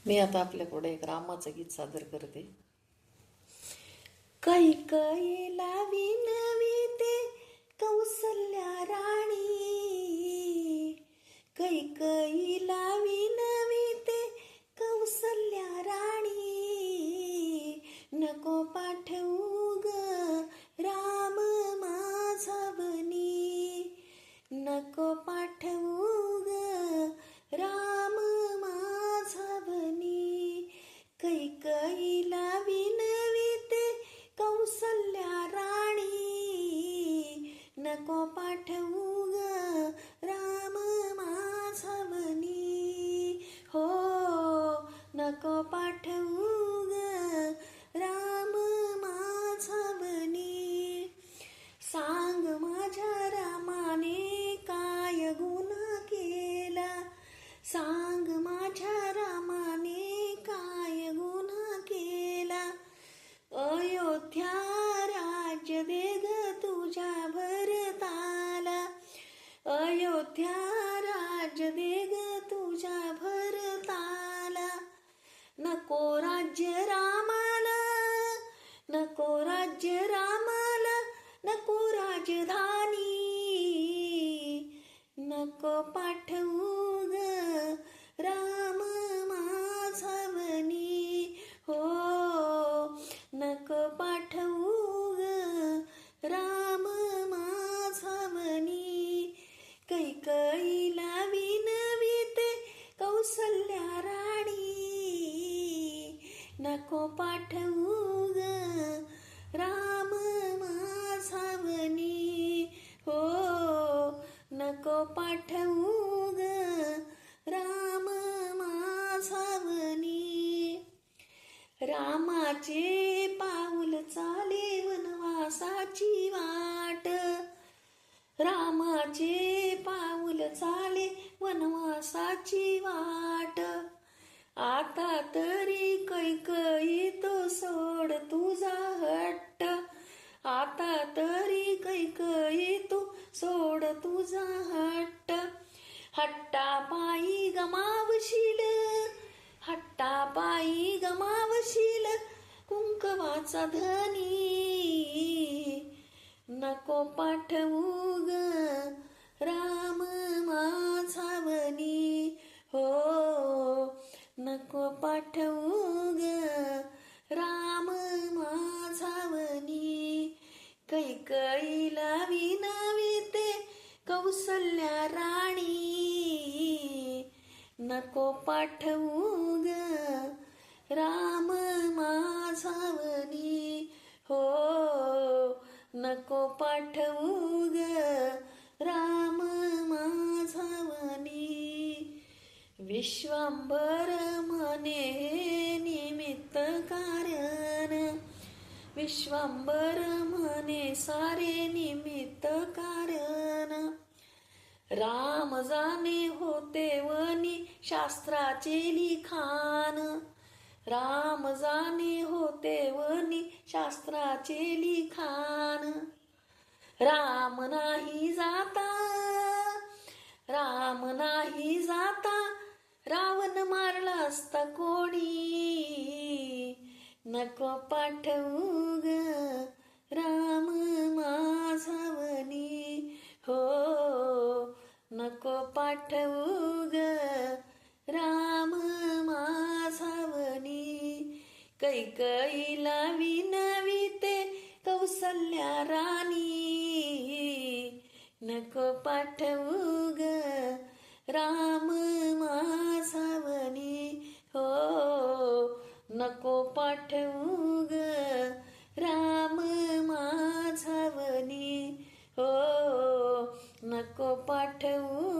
मी आता आपल्यापुढे एक रामाचं गीत सादर करते. कैकईला विनविते कौसल्या राणी, कैकईला विनविते कौसल्या राणी, नको पाठवू ग राम माझा बनी, नको पाठवू ग राम माझा बनी. कैकईला विनविते कौसल्या राणी, नको पाठवू ग राम माझा बनी, हो नको पाठवू ग राम माझा बनी. सांग माझ्या रामाने काय गुन्हा केला, सांग माझ्या रामाने काय गुन्हा केला. अयोध्या राज्य दे ग तुझ्या भरताला, अयोध्या राज्य दे ग तुझ्या भरताला. नको राज्य रामाला, नको राज्य रामाला, नको राजधानी, नको पाठवू ग राम माझा बनी, हो नको पाठवू ग राम माझा बनी. कैकईला विनविते कौसल्या राणी, नको पाठवू ग राम माझा बनी, हो नको पाठवू ग राम माझा बनी. रामाचे पाऊल चाले वनवासाची वाट, रामाचे पाऊल चाले वनवासाची वाट. आता तरी कैकई तो सोड तुझा हट्ट, आता तरी कैकई तू सोड तुझा हट्ट. हट्टापायी गमावशील, हट्टापायी गमावशील कुंकवाचा धनी, नको पाठवू ग राम माझा बनी, हो नको पाठवू ग राम माझा बनी. कैकईला विनविते कौसल्या राणी, नको पाठवू ग राम माझा बनी, हो नको पाठवू ग राम माझा बनी. विश्वांबर म्हणे निमित्त कारण, विश्वांबर म्हणे सारे निमित्त कारण. राम जाणे होते वनी शास्त्राचे लिखाण, राम जाणे होते वनी शास्त्राचे लिखाण. राम नाही जाता, राम नाही जाता रावण मारला असता कोणी, नको पाठवू ग राम माझा बनी, हो नको पाठवू ग राम माझा बनी. कैकईला विनविते कौसल्या राणी, नको पाठवू ग राम माझा बनी, हो नको पाठवू ग राम माझा बनी, हो नको पाठवू